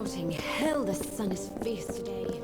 Rotting hell, the sun is fierce today.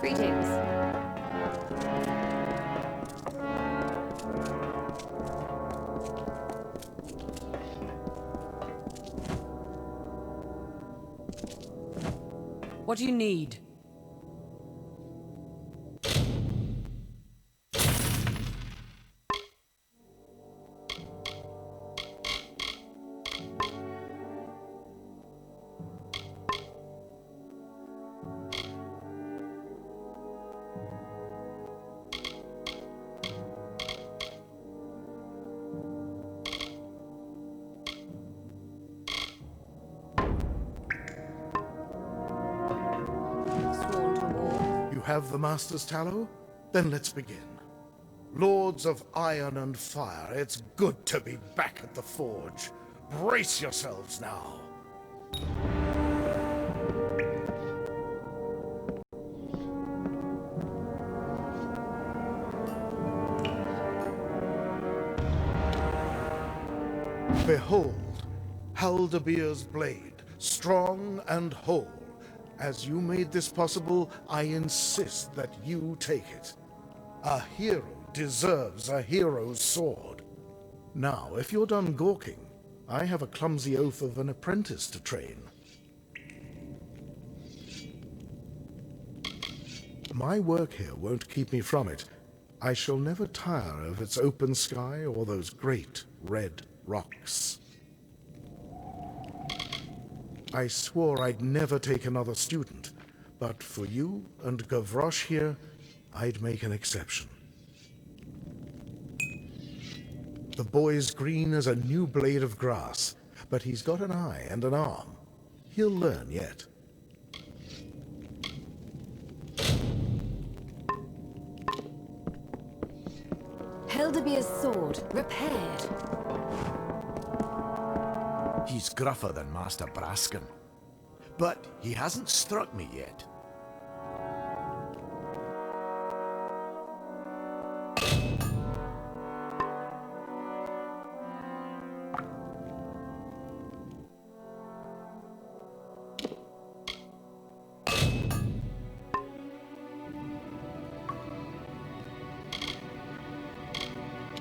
Greetings. What do you need? Have the Master's Tallow? Then let's begin. Lords of Iron and Fire, it's good to be back at the Forge. Brace yourselves now. Behold, Haldabeer's blade, strong and whole. As you made this possible, I insist that you take it. A hero deserves a hero's sword. Now, if you're done gawking, I have a clumsy oath of an apprentice to train. My work here won't keep me from it. I shall never tire of its open sky or those great red rocks. I swore I'd never take another student, but for you and Gavroche here, I'd make an exception. The boy's green as a new blade of grass, but he's got an eye and an arm. He'll learn yet. Haldabeer's sword, repaired. He's gruffer than Master Braskin, but he hasn't struck me yet.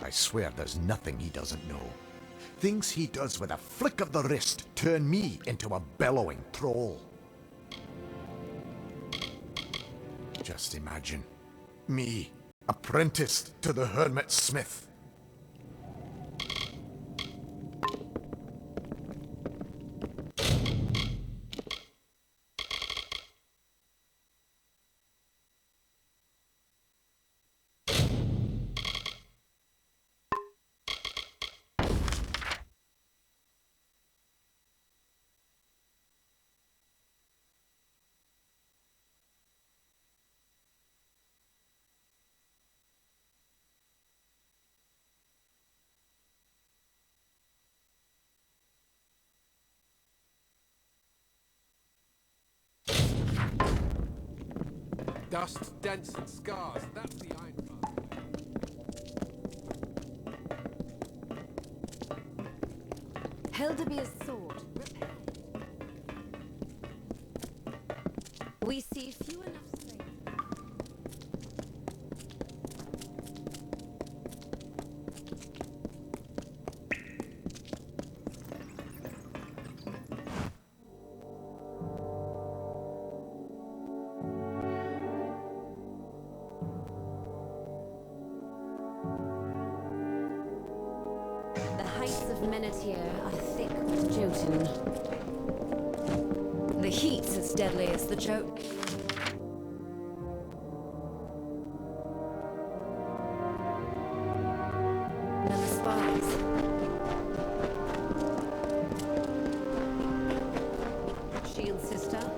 I swear there's nothing he doesn't know. Things he does with a flick of the wrist turn me into a bellowing troll. Just imagine, me, apprenticed to the hermit smith. Dust, dents, and scars. That's the iron part. Haldabeer's sword, repaired. We see few enough slain. Are thick with Jotun. The heat's as deadly as the joke. spies. She and sister?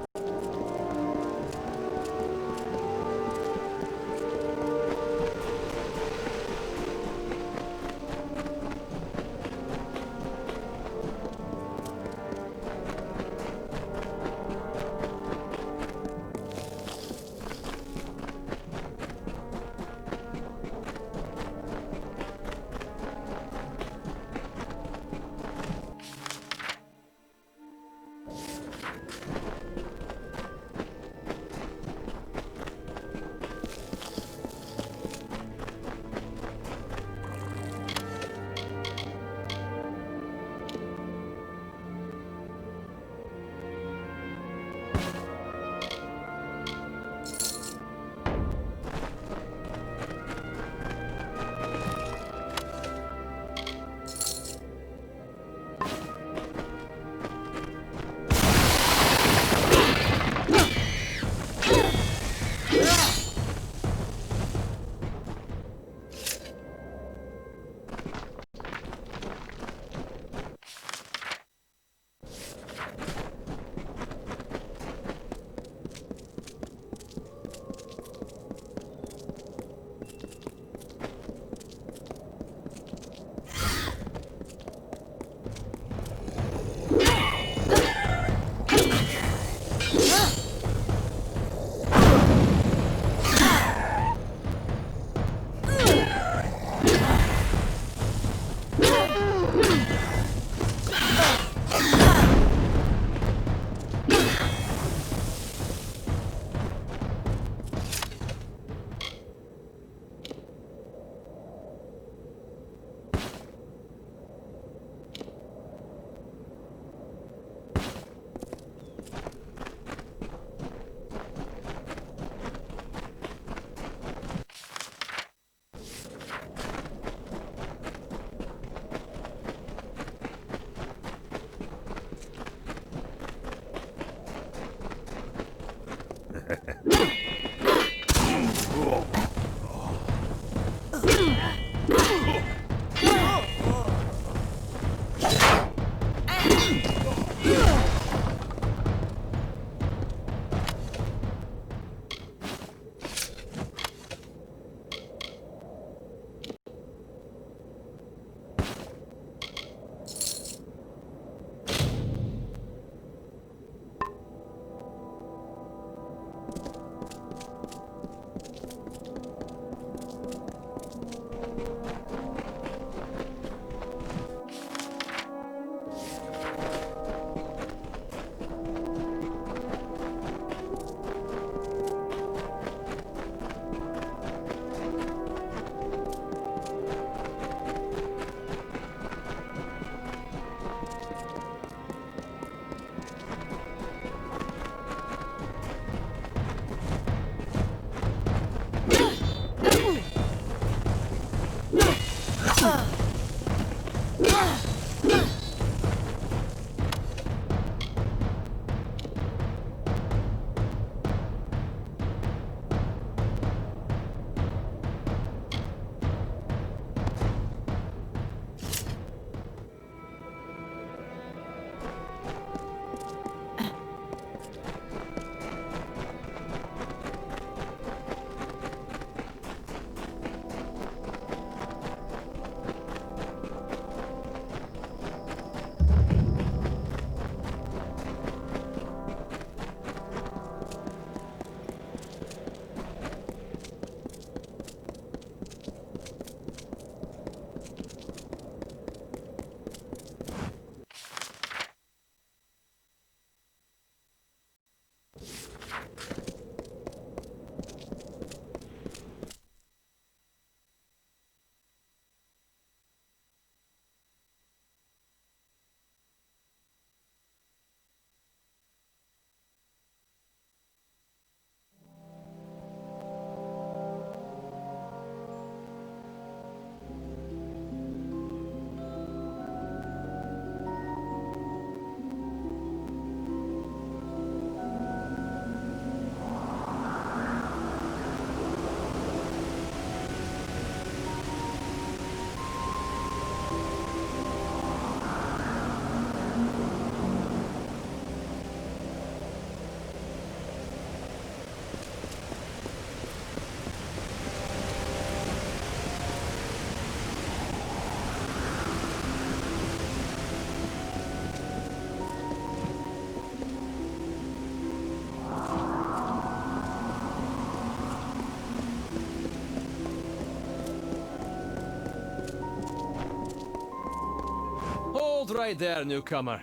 Hold right there, newcomer.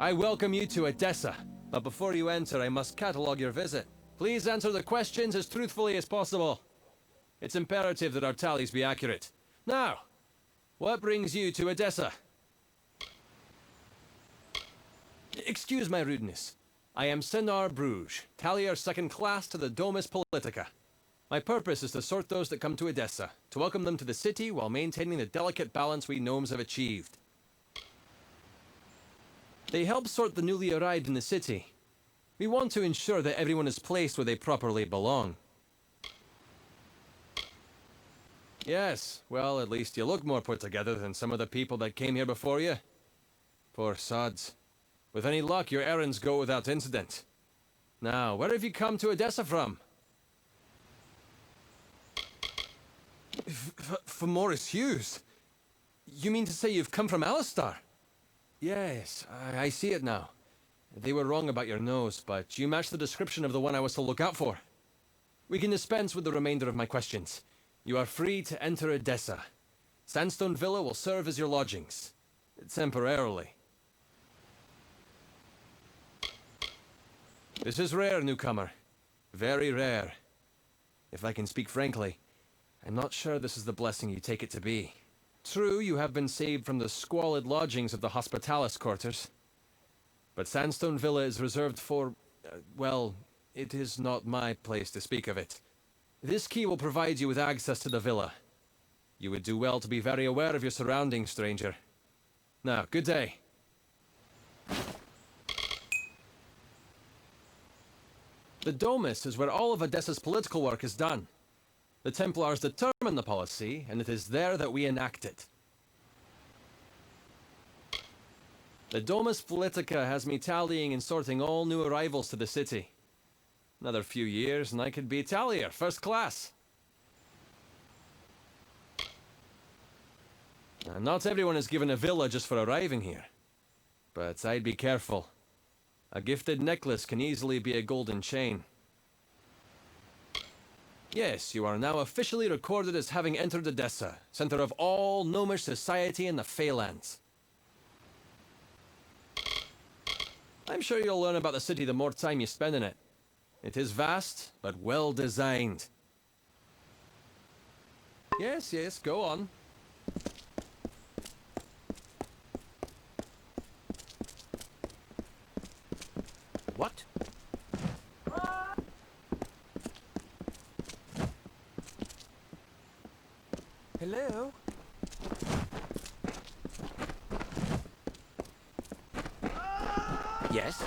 I welcome you to Odessa, but before you enter, I must catalogue your visit. Please answer the questions as truthfully as possible. It's imperative that our tallies be accurate. Now, what brings you to Odessa? Excuse my rudeness. I am Senar Bruges, tallier second class to the Domus Politica. My purpose is to sort those that come to Odessa, to welcome them to the city while maintaining the delicate balance we gnomes have achieved. They help sort the newly arrived in the city. We want to ensure that everyone is placed where they properly belong. Yes, well, at least you look more put together than some of the people that came here before you. Poor sods. With any luck, your errands go without incident. Now, where have you come to Odessa from? From Morris Hughes? You mean to say you've come from Alistar? Yes, I see it now. They were wrong about your nose, but you match the description of the one I was to look out for. We can dispense with the remainder of my questions. You are free to enter Odessa. Sandstone Villa will serve as your lodgings. Temporarily. This is rare, newcomer. Very rare. If I can speak frankly, I'm not sure this is the blessing you take it to be. True, you have been saved from the squalid lodgings of the Hospitalis quarters. But Sandstone Villa is reserved for, well, it is not my place to speak of it. This key will provide you with access to the villa. You would do well to be very aware of your surroundings, stranger. Now, good day. The Domus is where all of Odessa's political work is done. The Templars determine the policy, and it is there that we enact it. The Domus Politica has me tallying and sorting all new arrivals to the city. Another few years and I could be tallier, first class. Now, not everyone is given a villa just for arriving here. But I'd be careful. A gifted necklace can easily be a golden chain. Yes, you are now officially recorded as having entered Odessa, center of all gnomish society in the Feylands. I'm sure you'll learn about the city the more time you spend in it. It is vast, but well designed. Yes, go on. What? Hello? Yes?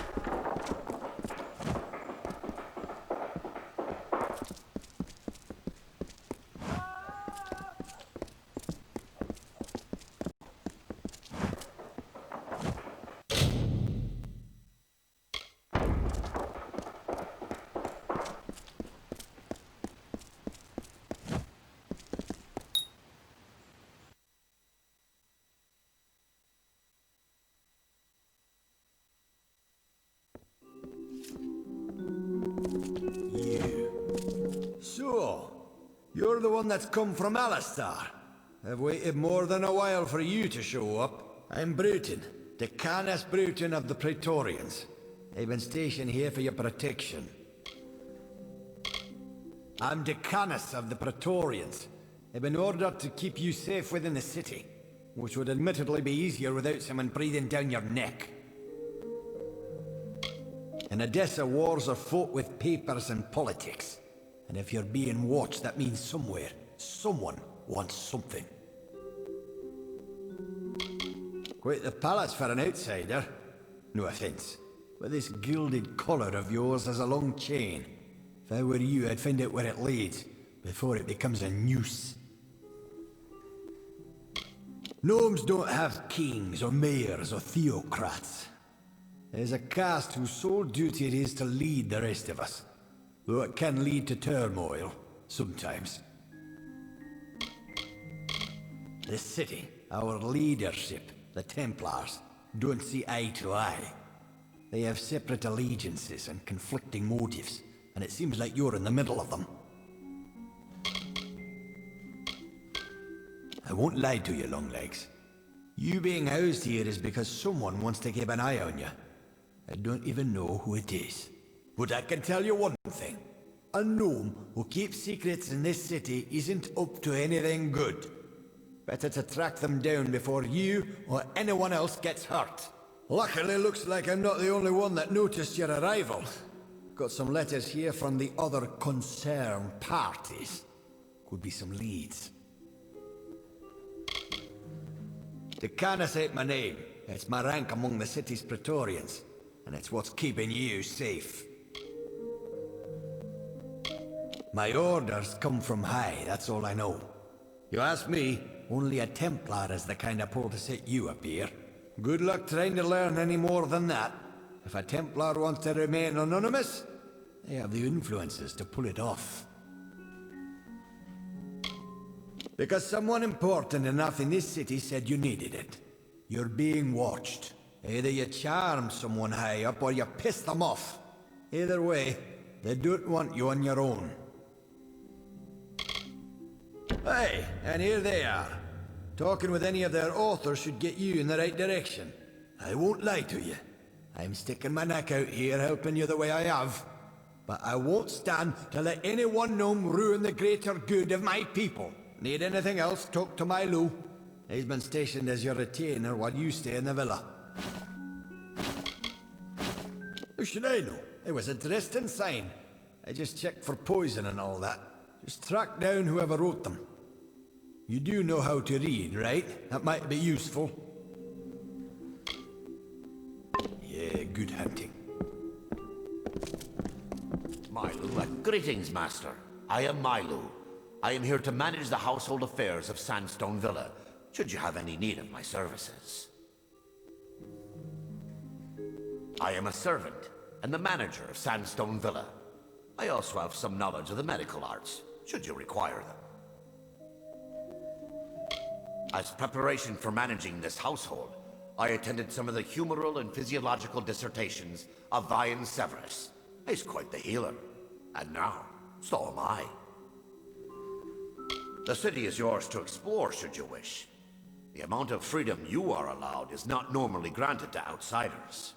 So, you're the one that's come from Alistar. I've waited more than a while for you to show up. I'm Bruton, Decanus Bruton of the Praetorians. I've been stationed here for your protection. I'm Decanus of the Praetorians. I've been ordered to keep you safe within the city, which would admittedly be easier without someone breathing down your neck. In Odessa, wars are fought with papers and politics. And if you're being watched, that means somewhere, someone wants something. Quite the palace for an outsider. No offense, but this gilded collar of yours has a long chain. If I were you, I'd find out where it leads, before it becomes a noose. Gnomes don't have kings or mayors or theocrats. There's a caste whose sole duty it is to lead the rest of us. Though it can lead to turmoil, sometimes. The city, our leadership, the Templars, don't see eye to eye. They have separate allegiances and conflicting motives, and it seems like you're in the middle of them. I won't lie to you, Longlegs. You being housed here is because someone wants to keep an eye on you. I don't even know who it is. But I can tell you one thing. A gnome who keeps secrets in this city isn't up to anything good. Better to track them down before you or anyone else gets hurt. Luckily, looks like I'm not the only one that noticed your arrival. Got some letters here from the other concerned parties. Could be some leads. The Canis ain't my name. It's my rank among the city's Praetorians. And it's what's keeping you safe. My orders come from high, that's all I know. You ask me, only a Templar is the kind of pull to set you up here. Good luck trying to learn any more than that. If a Templar wants to remain anonymous, they have the influences to pull it off. Because someone important enough in this city said you needed it. You're being watched. Either you charm someone high up or you piss them off. Either way, they don't want you on your own. Hey, and here they are. Talking with any of their authors should get you in the right direction. I won't lie to you. I'm sticking my neck out here helping you the way I have. But I won't stand to let any one gnome ruin the greater good of my people. Need anything else, talk to Milo. He's been stationed as your retainer while you stay in the villa. How should I know? It was a Dresden sign. I just checked for poison and all that. Just track down whoever wrote them. You do know how to read, right? That might be useful. Yeah, good hunting. Milo, greetings, Master. I am Milo. I am here to manage the household affairs of Sandstone Villa, should you have any need of my services. I am a servant and the manager of Sandstone Villa. I also have some knowledge of the medical arts, should you require them. As preparation for managing this household, I attended some of the humoral and physiological dissertations of Vian Severus. He's quite the healer. And now, so am I. The city is yours to explore, should you wish. The amount of freedom you are allowed is not normally granted to outsiders.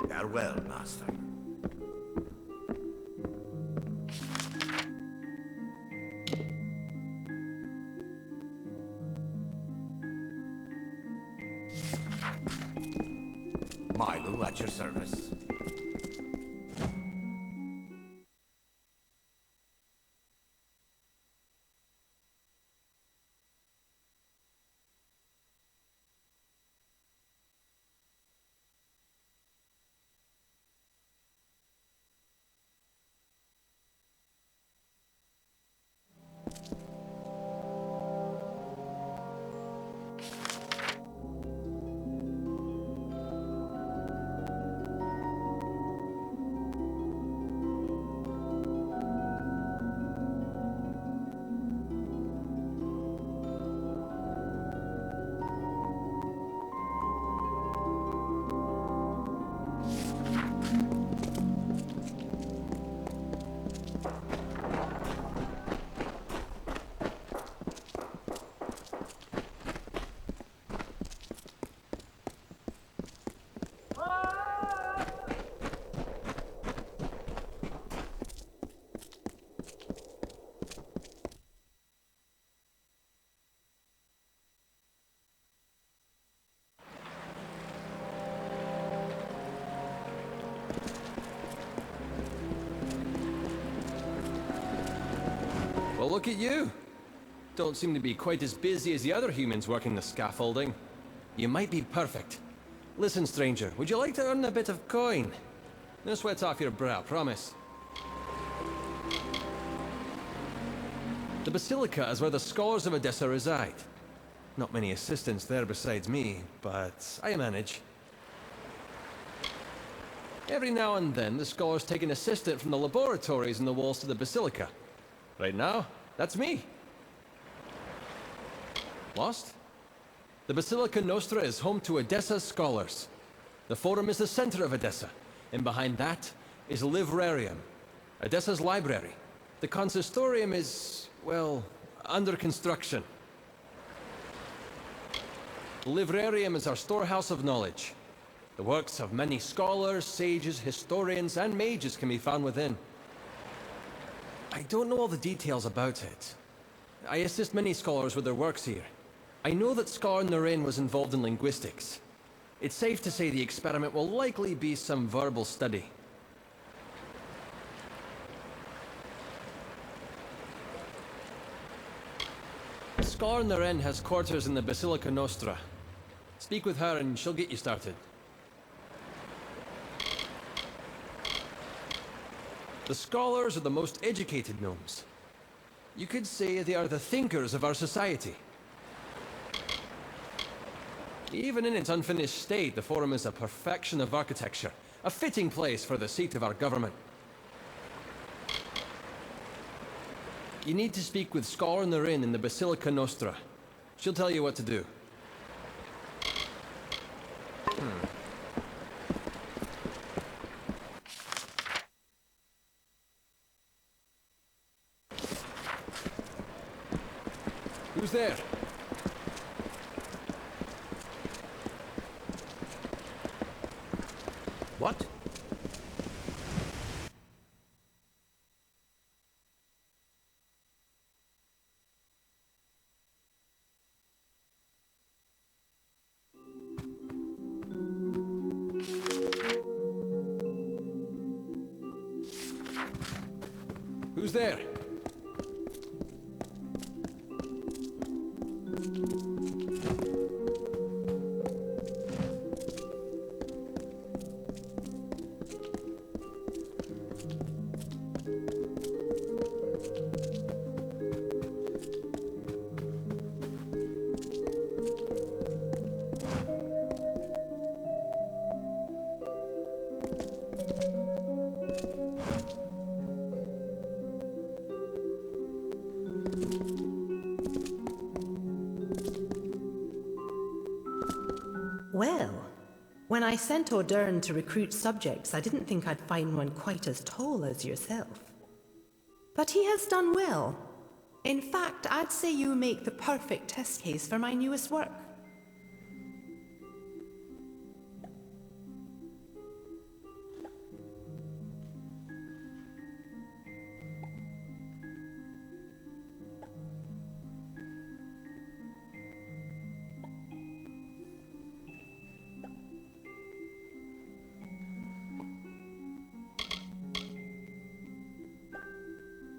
Farewell, Master. Milo at your service. Well, look at you. Don't seem to be quite as busy as the other humans working the scaffolding. You might be perfect. Listen, stranger, would you like to earn a bit of coin? No sweat off your brow, promise. The Basilica is where the scholars of Odessa reside. Not many assistants there besides me, but I manage. Every now and then, the scholars take an assistant from the laboratories in the walls to the Basilica. Right now, that's me. Lost? The Basilica Nostra is home to Odessa's scholars. The Forum is the center of Odessa, and behind that, is a livrarium. Odessa's library. The consistorium is, well, under construction. The livrarium is our storehouse of knowledge. The works of many scholars, sages, historians, and mages can be found within. I don't know all the details about it. I assist many scholars with their works here. I know that Scholar Naren was involved in linguistics. It's safe to say the experiment will likely be some verbal study. Scholar Naren has quarters in the Basilica Nostra. Speak with her and she'll get you started. The scholars are the most educated gnomes. You could say they are the thinkers of our society. Even in its unfinished state, the Forum is a perfection of architecture, a fitting place for the seat of our government. You need to speak with Scholar Naren in the Basilica Nostra. She'll tell you what to do. Who's there? What? Who's there? Well, when I sent O'Dern to recruit subjects, I didn't think I'd find one quite as tall as yourself. But he has done well. In fact, I'd say you make the perfect test case for my newest work.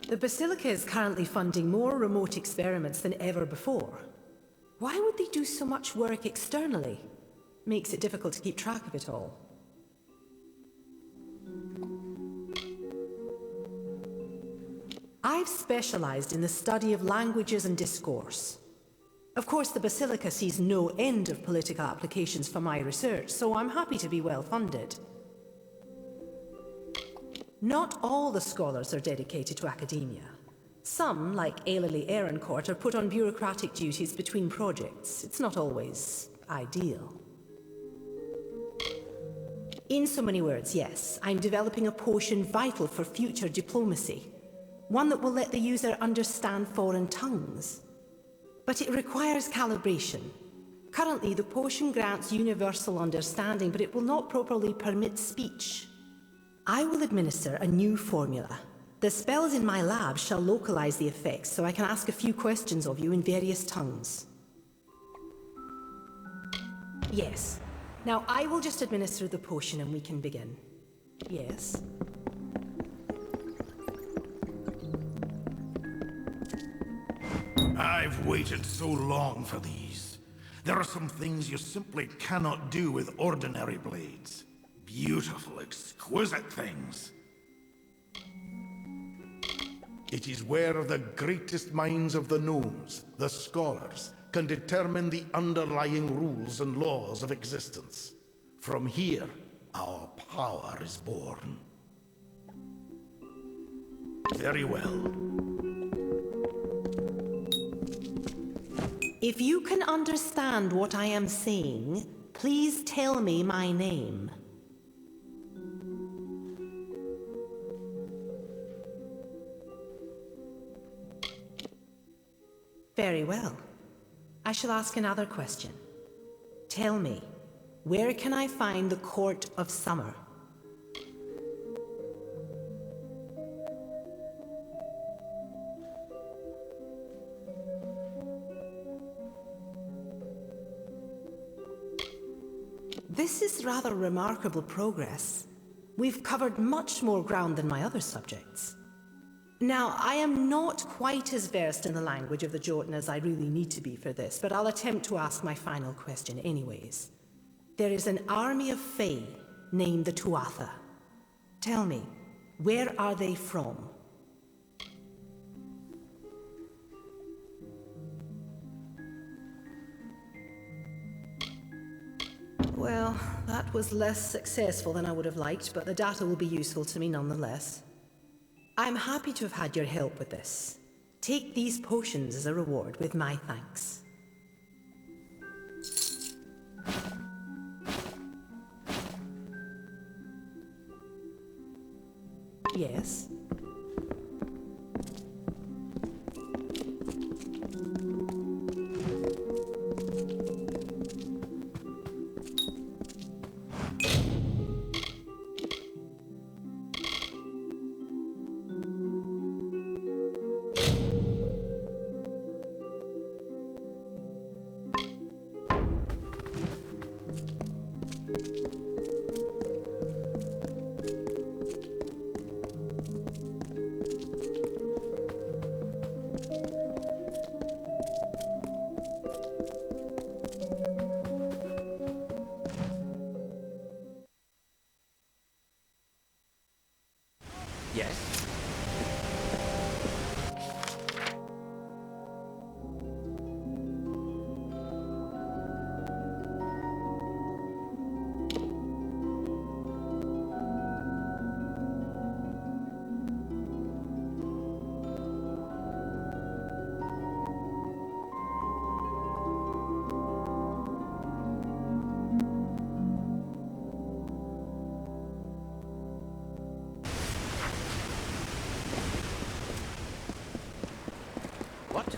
The Basilica is currently funding more remote experiments than ever before. Why would they do so much work externally? Makes it difficult to keep track of it all. I've specialized in the study of languages and discourse. Of course, the Basilica sees no end of political applications for my research, so I'm happy to be well funded. Not all the scholars are dedicated to academia. Some, like Ailily Ehrencourt, are put on bureaucratic duties between projects. It's not always ideal. In so many words, yes, I'm developing a potion vital for future diplomacy. One that will let the user understand foreign tongues. But it requires calibration. Currently, the potion grants universal understanding, but it will not properly permit speech. I will administer a new formula. The spells in my lab shall localize the effects, so I can ask a few questions of you in various tongues. Yes. Now I will just administer the potion and we can begin. Yes. I've waited so long for these. There are some things you simply cannot do with ordinary blades. Beautiful, exquisite things. It is where the greatest minds of the gnomes, the scholars, can determine the underlying rules and laws of existence. From here, our power is born. Very well. If you can understand what I am saying, please tell me my name. Very well. I shall ask another question. Tell me, where can I find the Court of Summer? This is rather remarkable progress. We've covered much more ground than my other subjects. Now, I am not quite as versed in the language of the Jotun as I really need to be for this, but I'll attempt to ask my final question anyways. There is an army of Fae named the Tuatha. Tell me, where are they from? Well, that was less successful than I would have liked, but the data will be useful to me nonetheless. I'm happy to have had your help with this. Take these potions as a reward with my thanks. Yes? Yes. What?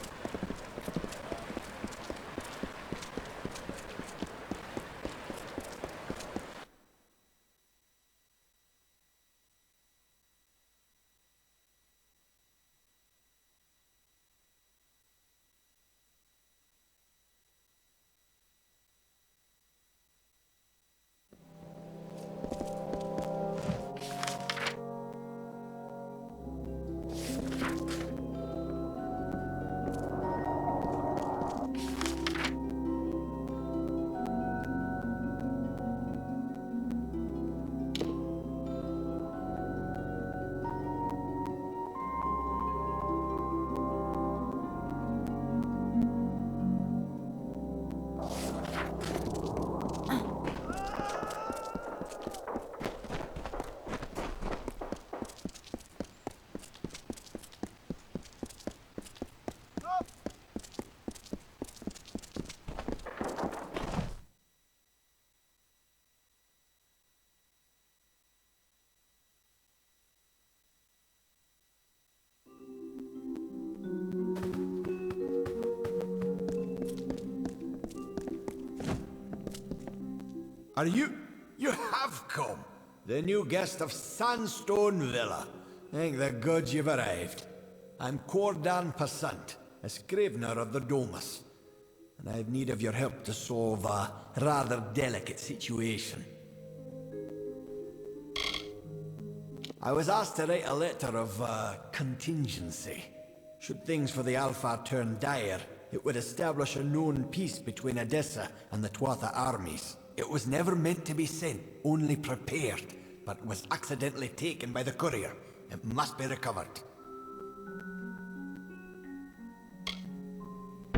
Are you... You have come! The new guest of Sandstone Villa. Thank the gods you've arrived. I'm Cordan Passant, a scrivener of the Domus, and I have need of your help to solve a rather delicate situation. I was asked to write a letter of contingency. Should things for the Alpha turn dire, it would establish a known peace between Edessa and the Tuatha armies. It was never meant to be sent, only prepared, but was accidentally taken by the courier. It must be recovered.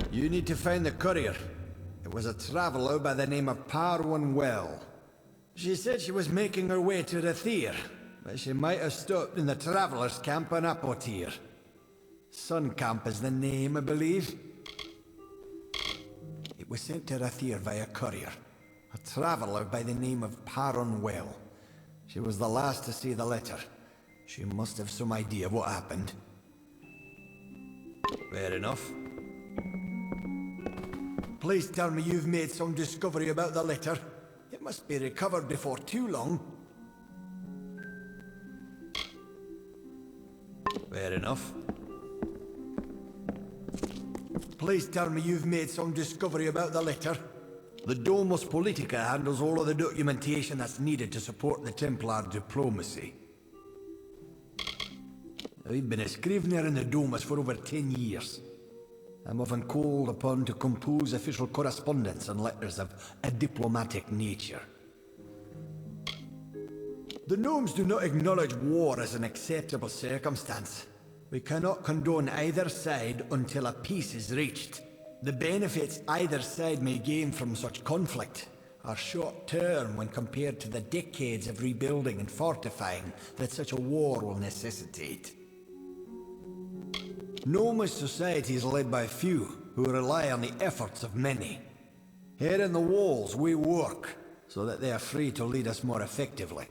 You need to find the courier. It was a traveler by the name of Parwan Well. She said she was making her way to Rathir, but she might have stopped in the travelers' camp on Apotir. Sun Camp is the name, I believe. It was sent to Rathir via courier. A traveler by the name of Parwan Well. She was the last to see the letter. She must have some idea what happened. Fair enough. Please tell me you've made some discovery about the letter. It must be recovered before too long. Fair enough. Please tell me you've made some discovery about the letter. The Domus Politica handles all of the documentation that's needed to support the Templar diplomacy. I've been a scrivener in the Domus for over 10 years. I'm often called upon to compose official correspondence and letters of a diplomatic nature. The Gnomes do not acknowledge war as an acceptable circumstance. We cannot condone either side until a peace is reached. The benefits either side may gain from such conflict are short-term when compared to the decades of rebuilding and fortifying that such a war will necessitate. Gnomish society is led by few who rely on the efforts of many. Here in the walls we work so that they are free to lead us more effectively.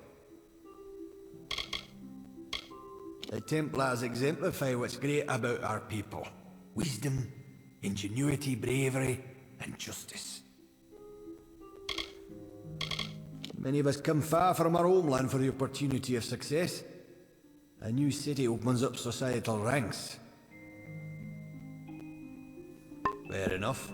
The Templars exemplify what's great about our people. Wisdom, ingenuity, bravery, and justice. Many of us come far from our homeland for the opportunity of success. A new city opens up societal ranks. Fair enough.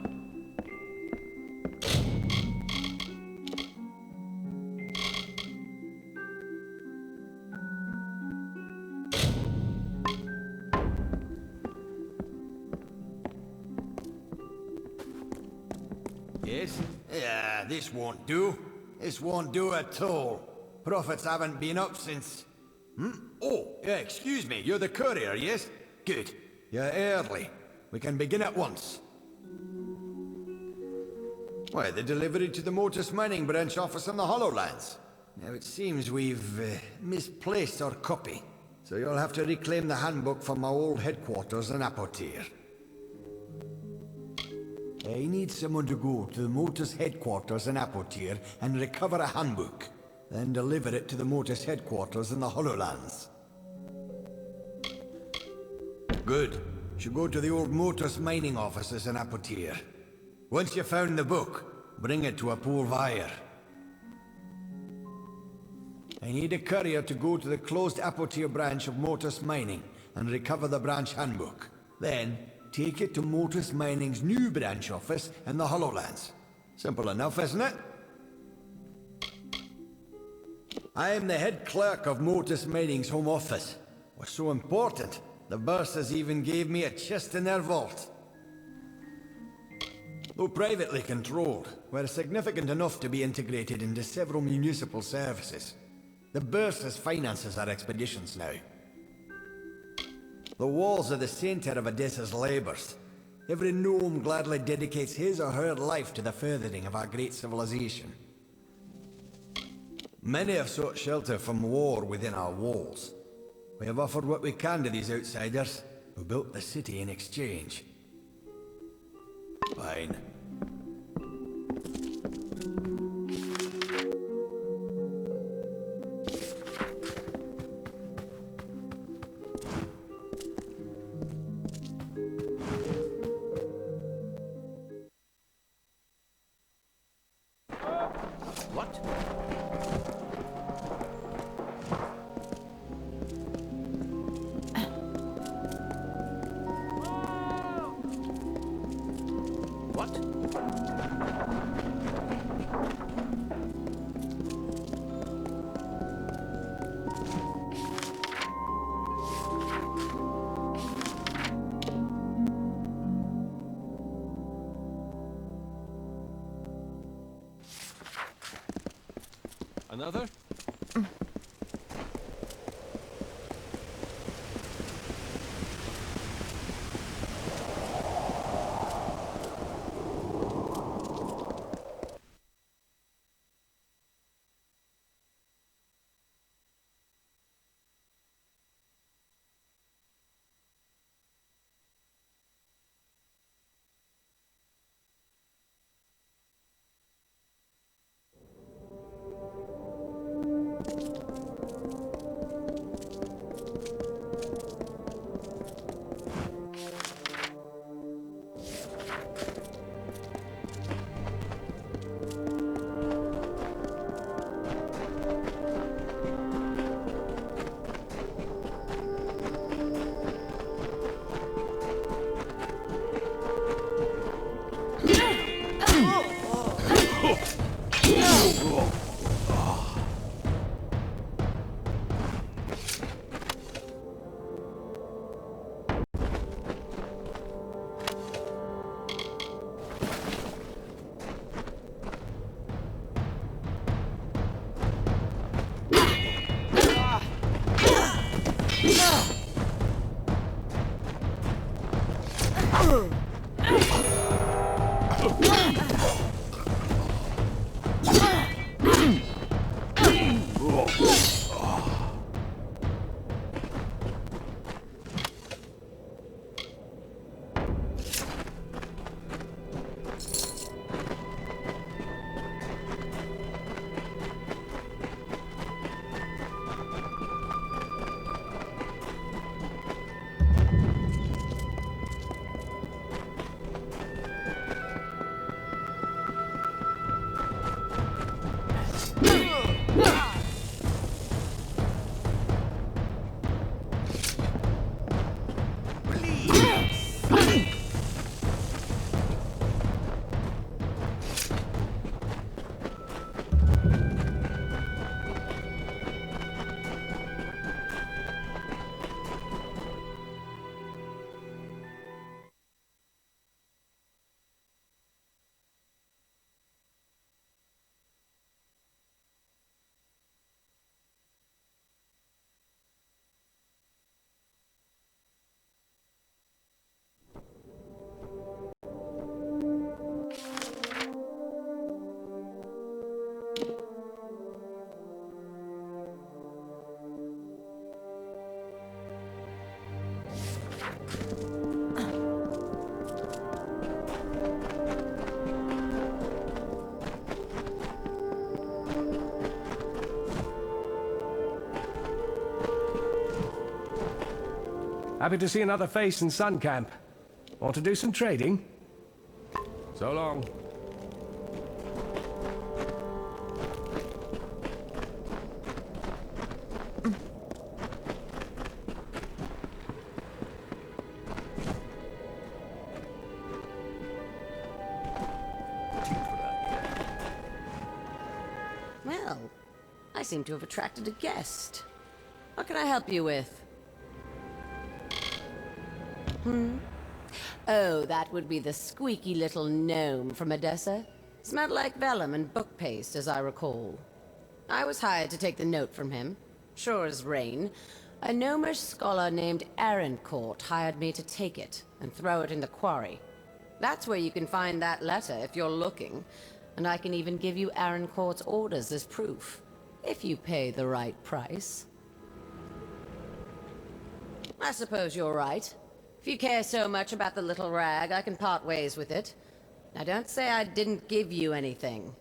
Yes? Yeah, this won't do. This won't do at all. Profits haven't been up since... Oh, yeah, excuse me, you're the courier, yes? Good. You're early. We can begin at once. Why, the delivery to the Motus Mining branch office in the Hollowlands. Now it seems we've misplaced our copy, so you'll have to reclaim the handbook from my old headquarters in Apotir. I need someone to go to the Motus headquarters in Apotir and recover a handbook, then deliver it to the Motus headquarters in the Hollowlands. Good. Should go to the old Motus mining offices in Apotir. Once you've found the book, bring it to a pool Vire. I need a courier to go to the closed Apotir branch of Motus Mining and recover the branch handbook. Then, take it to Motus Mining's new branch office in the Hollowlands. Simple enough, isn't it? I am the head clerk of Motus Mining's home office. Was so important, the Bursas even gave me a chest in their vault. Though privately controlled, we're significant enough to be integrated into several municipal services. The Bursas finances our expeditions now. The walls are the center of Odessa's labors. Every gnome gladly dedicates his or her life to the furthering of our great civilization. Many have sought shelter from war within our walls. We have offered what we can to these outsiders, who built the city in exchange. Fine. Another? Happy to see another face in Sun Camp. Want to do some trading? So long. Well, I seem to have attracted a guest. What can I help you with? Oh, that would be the squeaky little gnome from Odessa. Smelled like vellum and book paste, as I recall. I was hired to take the note from him. Sure as rain. A gnomish scholar named Arancourt hired me to take it and throw it in the quarry. That's where you can find that letter if you're looking. And I can even give you Arancourt's orders as proof, if you pay the right price. I suppose you're right. If you care so much about the little rag, I can part ways with it. Now don't say I didn't give you anything.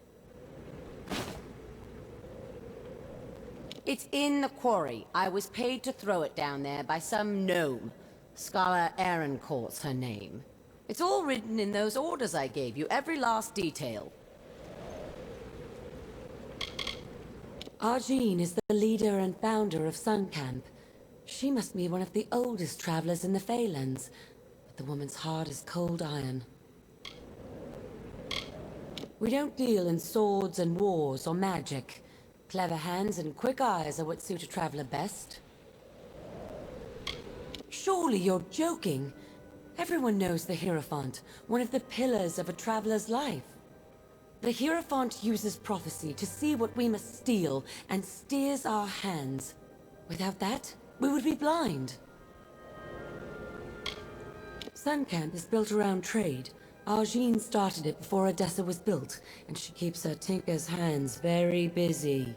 It's in the quarry. I was paid to throw it down there by some gnome. Scholar Arancourt's her name. It's all written in those orders I gave you, every last detail. Arjean is the leader and founder of Sun Camp. She must be one of the oldest travelers in the Feylands, but the woman's heart is cold iron. We don't deal in swords and wars or magic. Clever hands and quick eyes are what suit a traveler best. Surely you're joking. Everyone knows the Hierophant, one of the pillars of a traveler's life. The Hierophant uses prophecy to see what we must steal and steers our hands. Without that, we would be blind. Sun Camp is built around trade. Arjean started it before Odessa was built, and she keeps her tinker's hands very busy.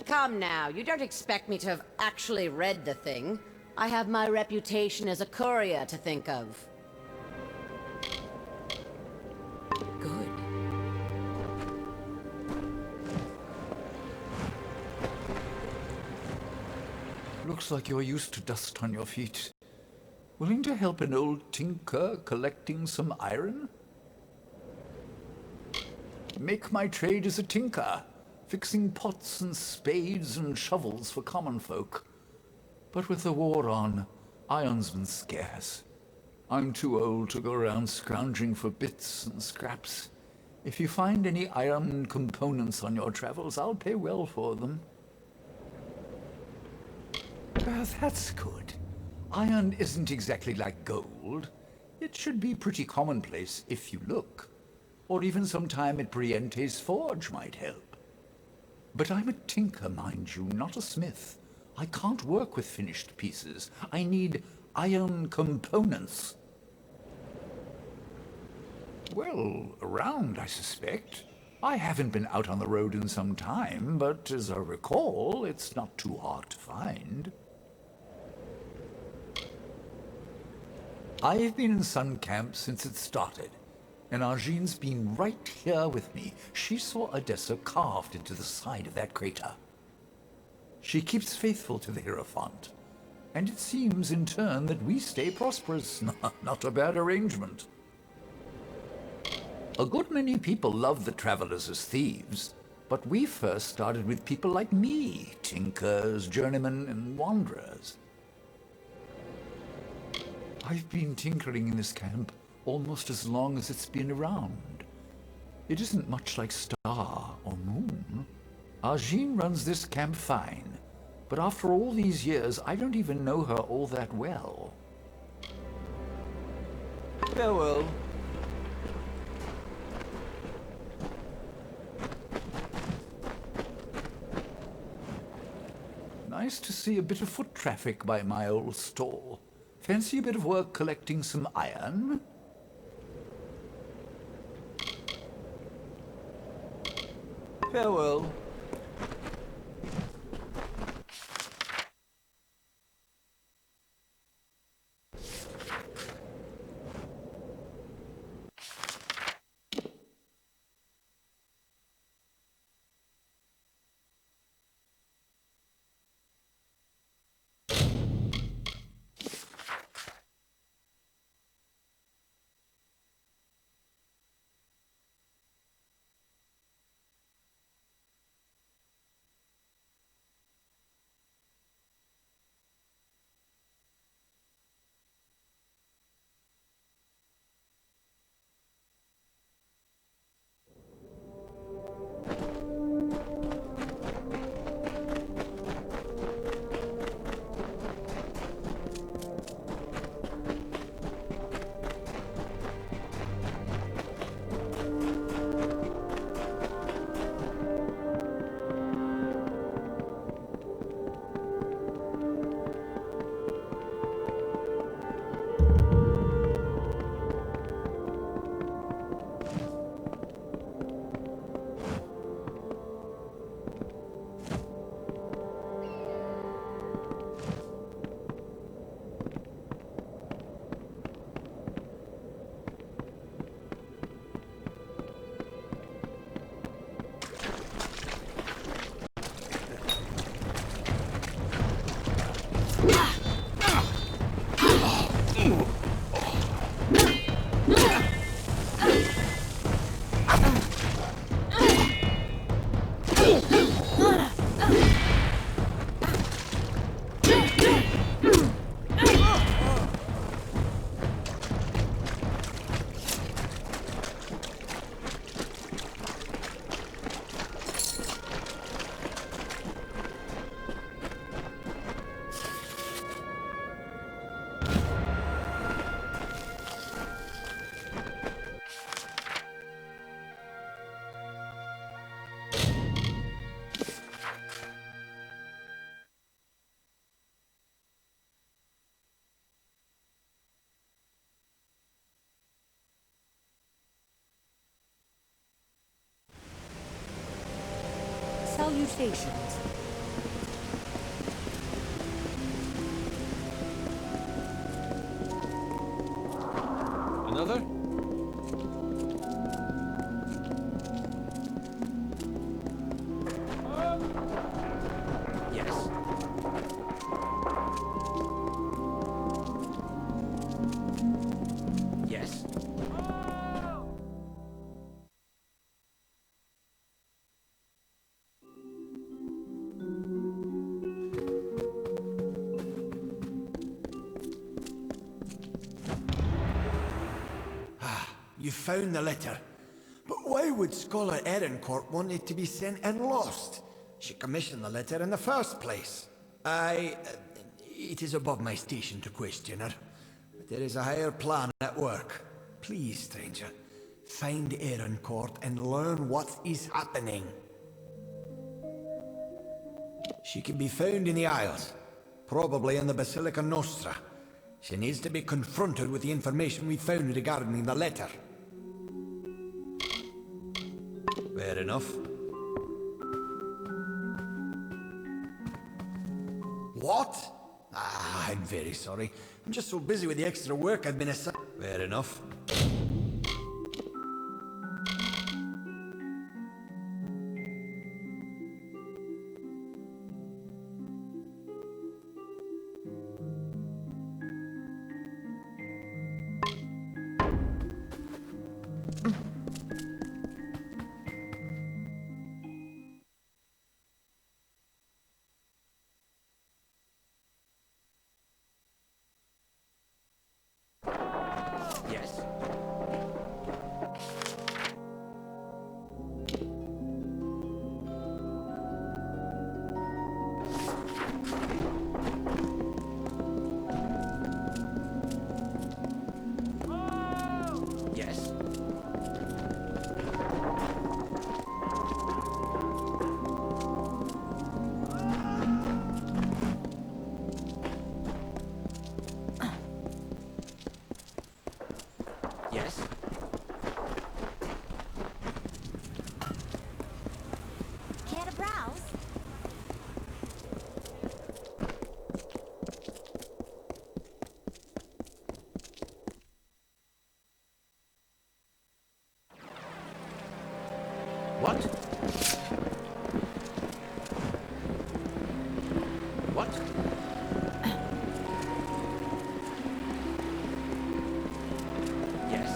Come now, you don't expect me to have actually read the thing. I have my reputation as a courier to think of. Good. Looks like you're used to dust on your feet. Willing to help an old tinker collecting some iron? Make my trade as a tinker, fixing pots and spades and shovels for common folk. But with the war on, iron's been scarce. I'm too old to go around scrounging for bits and scraps. If you find any iron components on your travels, I'll pay well for them. That's good. Iron isn't exactly like gold. It should be pretty commonplace if you look. Or even some time at Briente's forge might help. But I'm a tinker, mind you, not a smith. I can't work with finished pieces. I need iron components. Well, around, I suspect. I haven't been out on the road in some time, but as I recall, it's not too hard to find. I've been in Sun Camp since it started, and Arjene's been right here with me. She saw Odessa carved into the side of that crater. She keeps faithful to the Hierophant, and it seems in turn that we stay prosperous. Not a bad arrangement. A good many people love the travelers as thieves, but we first started with people like me, tinkers, journeymen, and wanderers. I've been tinkering in this camp almost as long as it's been around. It isn't much like Star or Moon. Arjene runs this camp fine, but after all these years, I don't even know her all that well. Farewell. Nice to see a bit of foot traffic by my old stall. Fancy a bit of work collecting some iron? Farewell. Salutations. Another? Yes. Yes. You found the letter. But why would Scholar Ehrencourt want it to be sent and lost? She commissioned the letter in the first place. It is above my station to question her. But there is a higher plan at work. Please, stranger, find Ehrencourt and learn what is happening. She can be found in the Isles, probably in the Basilica Nostra. She needs to be confronted with the information we found regarding the letter. Fair enough. What? Ah, I'm very sorry. I'm just so busy with the extra work I've been assigned. Fair enough. Yes. Yes. Yes. Care to browse? What? What? Yes.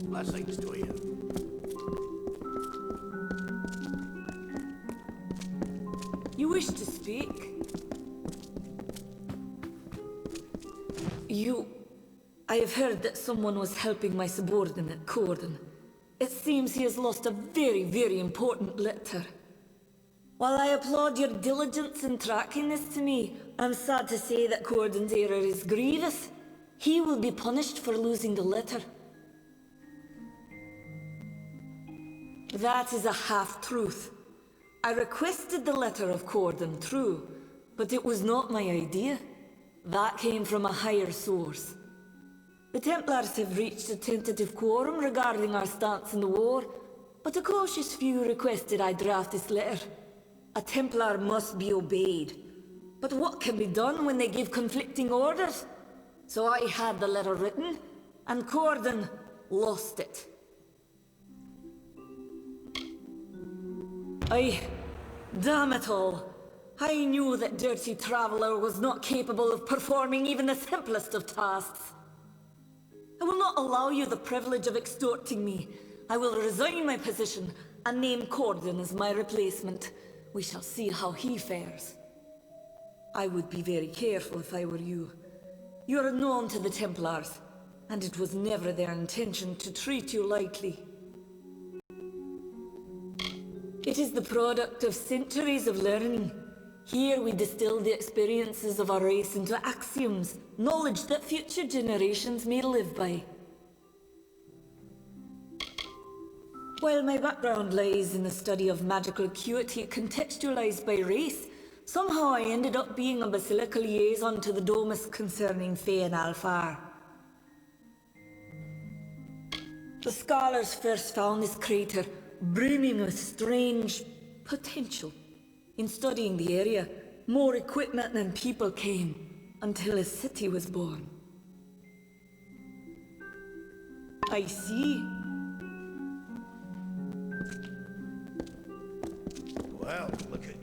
Blessings to you. You wish to speak? I have heard that someone was helping my subordinate, Corden. It seems he has lost a very, very important letter. While I applaud your diligence in tracking this to me, I'm sad to say that Corden's error is grievous. He will be punished for losing the letter. That is a half-truth. I requested the letter of Corden, true, but it was not my idea. That came from a higher source. The Templars have reached a tentative quorum regarding our stance in the war, but a cautious few requested I draft this letter. A Templar must be obeyed. But what can be done when they give conflicting orders? So I had the letter written, and Corden lost it. Damn it all. I knew that Dirty Traveler was not capable of performing even the simplest of tasks. I will not allow you the privilege of extorting me. I will resign my position and name Corden as my replacement. We shall see how he fares. I would be very careful if I were you. You are known to the Templars, and it was never their intention to treat you lightly. It is the product of centuries of learning. Here we distill the experiences of our race into axioms, knowledge that future generations may live by. While my background lies in the study of magical acuity contextualized by race, somehow I ended up being a basilica liaison to the Domus concerning Fae and Alfar. The scholars first found this crater brimming with strange potential. In studying the area, more equipment than people came, until a city was born. I see. Well, look at